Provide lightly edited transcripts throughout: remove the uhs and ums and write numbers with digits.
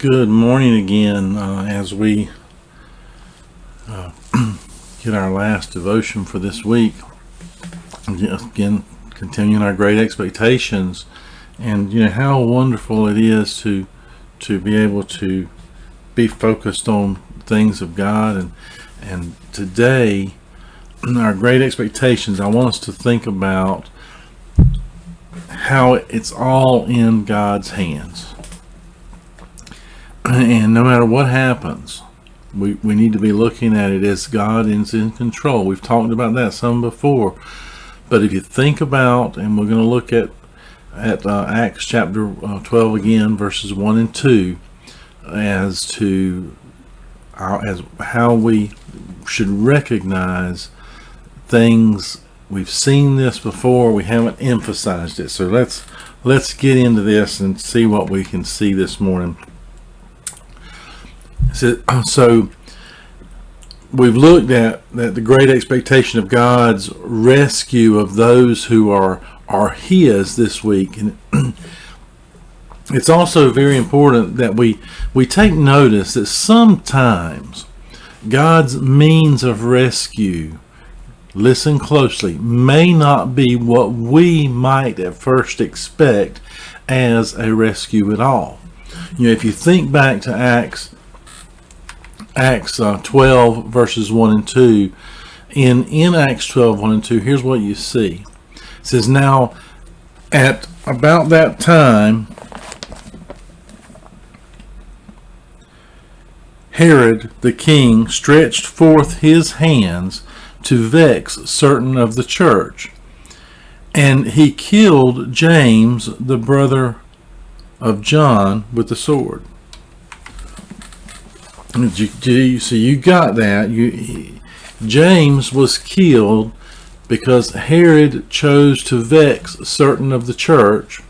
Good morning again as we get our last devotion for this week. Again, continuing our great expectations, and how wonderful it is to be able to be focused on things of God. And today, in our great expectations, I want us to think about how it's all in God's hands. And no matter what happens, we need to be looking at it as God is in control. We've talked about that some before. But if you think about, and we're going to look at Acts chapter 12 again, verses 1 and 2, as to how we should recognize things. We've seen this before, we haven't emphasized it. So let's get into this and see what we can see this morning. So we've looked at the great expectation of God's rescue of those who are His this week. And it's also very important that we take notice that sometimes God's means of rescue, listen closely, may not be what we might at first expect as a rescue at all. If you think back to Acts 12 verses 1 and 2, in Acts 12 1 and 2, here's what you see. It says, "Now at about that time Herod the king stretched forth his hands to vex certain of the church, and he killed James the brother of John with the sword." So you got that. James was killed because Herod chose to vex certain of the church.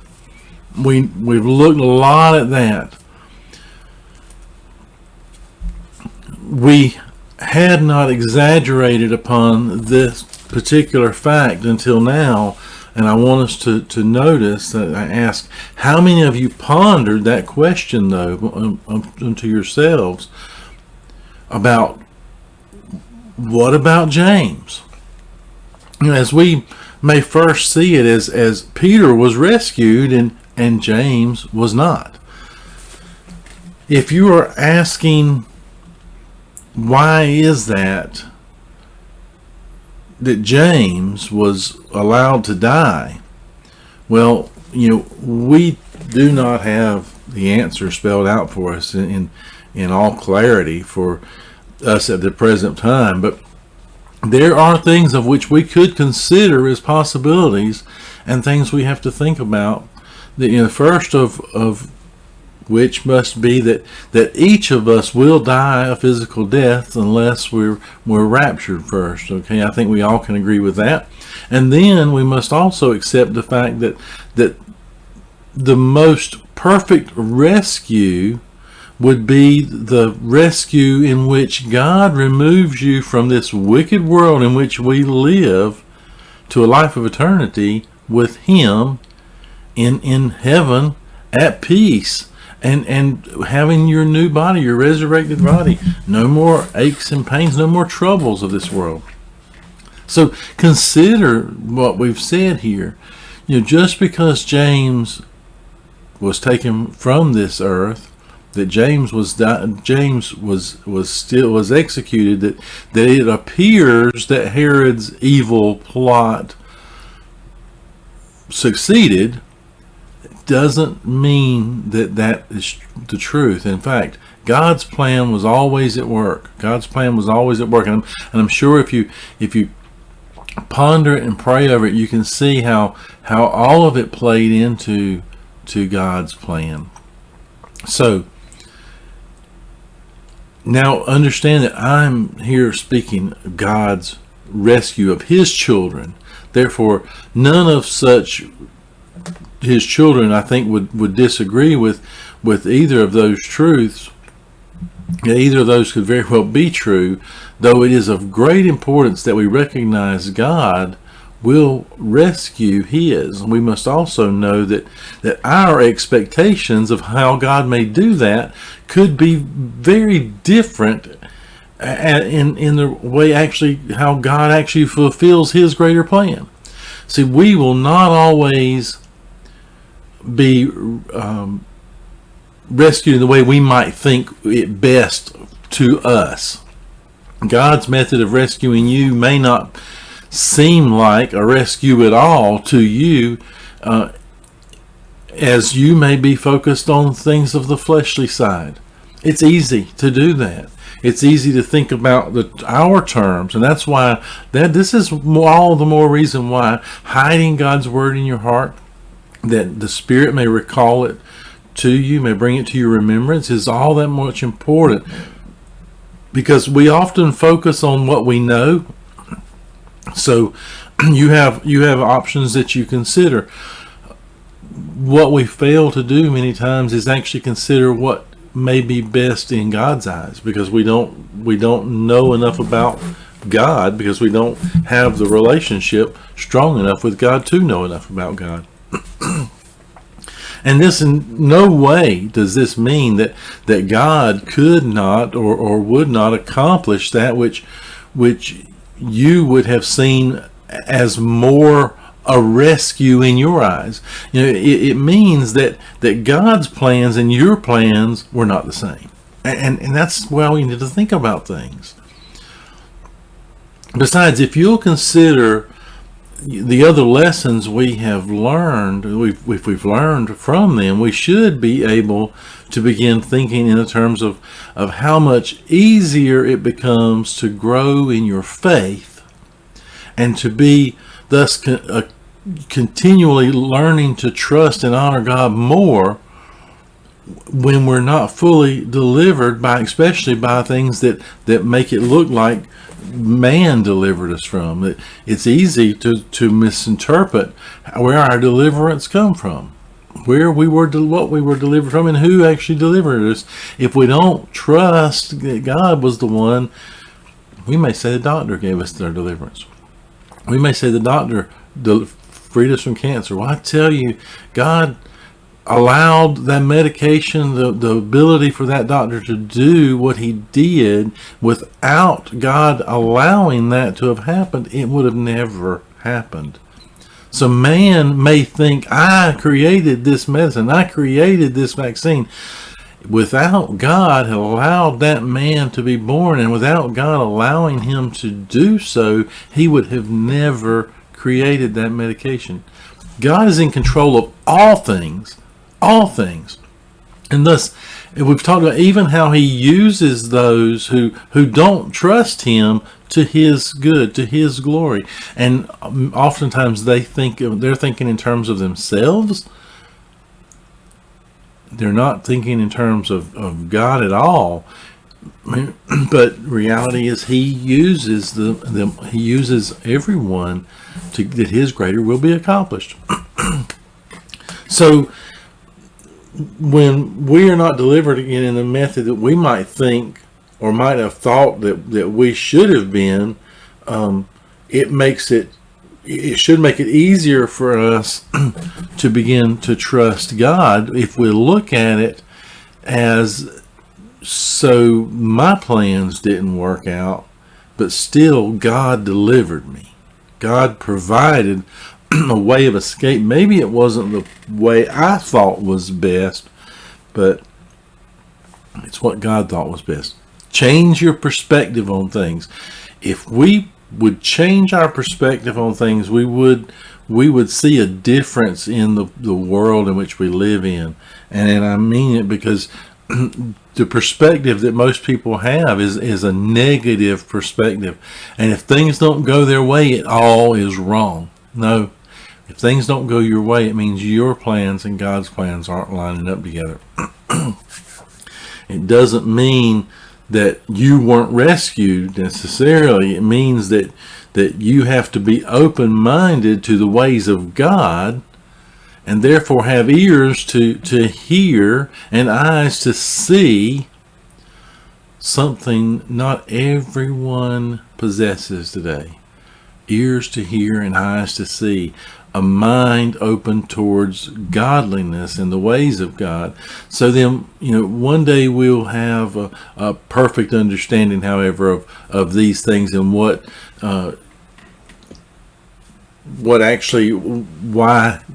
We've looked a lot at that. We had not exaggerated upon this particular fact until now, and I want us to notice that I ask, how many of you pondered that question, though, unto yourselves, about what about James? As we may first see it as Peter was rescued and James was not. If you are asking, why is that James was allowed to die? Well, we do not have the answer spelled out for us in all clarity for us at the present time, but there are things of which we could consider as possibilities and things we have to think about. The first of which must be that each of us will die a physical death unless we're raptured first. Okay, I think we all can agree with that. And then we must also accept the fact that the most perfect rescue would be the rescue in which God removes you from this wicked world in which we live to a life of eternity with Him in heaven at peace and having your new body, your resurrected body. No more aches and pains, no more troubles of this world. So consider what we've said here. Just because James was taken from this earth, that James was executed, that it appears that Herod's evil plot succeeded, doesn't mean that is the truth. In fact, God's plan was always at work. And I'm sure if you ponder it and pray over it, you can see how all of it played into God's plan. So now understand that I'm here speaking of God's rescue of His children. Therefore, none of such His children, I think, would disagree with either of those truths. Either of those could very well be true, though it is of great importance that we recognize God will rescue his. We must also know that our expectations of how God may do that could be very different in the way actually how God actually fulfills his greater plan. See, we will not always be rescued in the way we might think it best to us. God's method of rescuing you may not seem like a rescue at all to you, as you may be focused on things of the fleshly side. It's easy to do that. It's easy to think about our terms, and that's why this is all the more reason why hiding God's word in your heart, that the Spirit may recall it to you, may bring it to your remembrance, is all that much important. Because we often focus on what we know. So you have options that you consider. What we fail to do many times is actually consider what may be best in God's eyes, because we don't know enough about God, because we don't have the relationship strong enough with God to know enough about God. And this, in no way does this mean that God could not or would not accomplish that which you would have seen as more a rescue in your eyes. It means that God's plans and your plans were not the same. And that's why we need to think about things. Besides, if you'll consider the other lessons we have learned, if we've learned from them, we should be able to begin thinking in the terms of how much easier it becomes to grow in your faith and to be thus continually learning to trust and honor God more when we're not fully delivered especially by things that make it look like man delivered us from. It's easy to misinterpret where our deliverance come from, what we were delivered from, and who actually delivered us. If we don't trust that God was the one, we may say the doctor gave us their deliverance. We may say the doctor freed us from cancer. Well, I tell you, God allowed that medication, the ability for that doctor to do what he did. Without God allowing that to have happened, it would have never happened. So man may think, I created this medicine, I created this vaccine. Without God had allowed that man to be born, and without God allowing him to do so, he would have never created that medication. God is in control of all things. And thus, we've talked about even how he uses those who don't trust him to his good, to his glory. And oftentimes they're thinking in terms of themselves. They're not thinking in terms of God at all. But reality is he uses he uses everyone that his greater will be accomplished. So when we are not delivered again in the method that we might think or might have thought that we should have been, it should make it easier for us to begin to trust God if we look at it as, so my plans didn't work out, but still God delivered me. God provided a way of escape. Maybe it wasn't the way I thought was best, but it's what God thought was best. Change your perspective on things. If we would change our perspective on things, we would see a difference in the world in which we live in. And I mean it because the perspective that most people have is a negative perspective. And if things don't go their way, it all is wrong. No. If things don't go your way, it means your plans and God's plans aren't lining up together. It doesn't mean that you weren't rescued necessarily. It means that you have to be open-minded to the ways of God, and therefore have ears to hear and eyes to see something not everyone possesses today. ears to hear and eyes to see, a mind open towards godliness and the ways of God. So then, one day we'll have a perfect understanding, however, of these things and why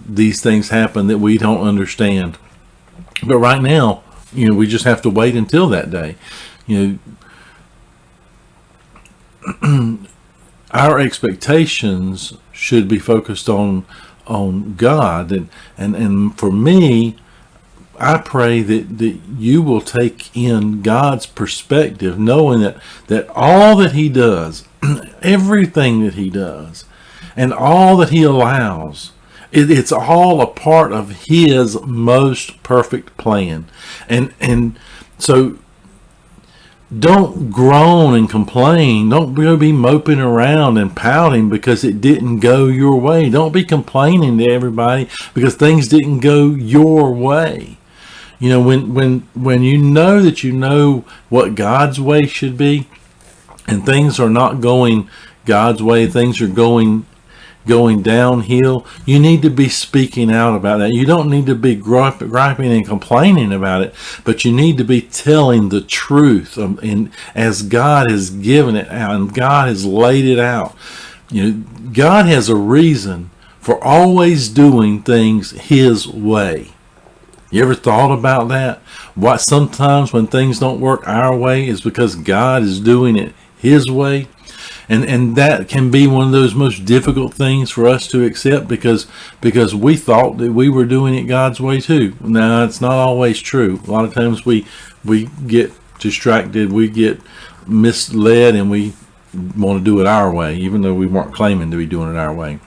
these things happen that we don't understand. But right now, we just have to wait until that day. Our expectations should be focused on God, and for me, I pray that you will take in God's perspective, knowing that all that He does, everything that He does, and all that He allows, it's all a part of His most perfect plan. And so don't groan and complain. Don't be moping around and pouting because it didn't go your way. Don't be complaining to everybody because things didn't go your way. When you know that you know what God's way should be, and things are not going God's way, things are going downhill, you need to be speaking out about that. You don't need to be griping and complaining about it, but you need to be telling the truth as God has given it out and God has laid it out. God has a reason for always doing things His way. You ever thought about that? What sometimes when things don't work our way is because God is doing it His way. And that can be one of those most difficult things for us to accept because we thought that we were doing it God's way too. Now, it's not always true. A lot of times we get distracted, we get misled, and we want to do it our way, even though we weren't claiming to be doing it our way.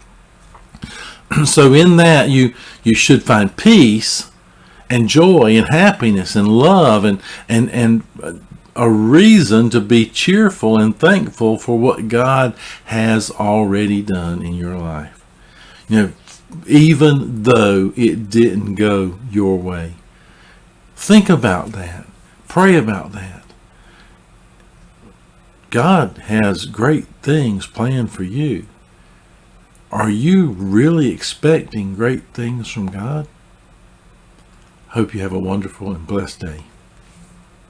So in that, you should find peace and joy and happiness and love and a reason to be cheerful and thankful for what God has already done in your life. Even though it didn't go your way. Think about that. Pray about that. God has great things planned for you. Are you really expecting great things from God? Hope you have a wonderful and blessed day.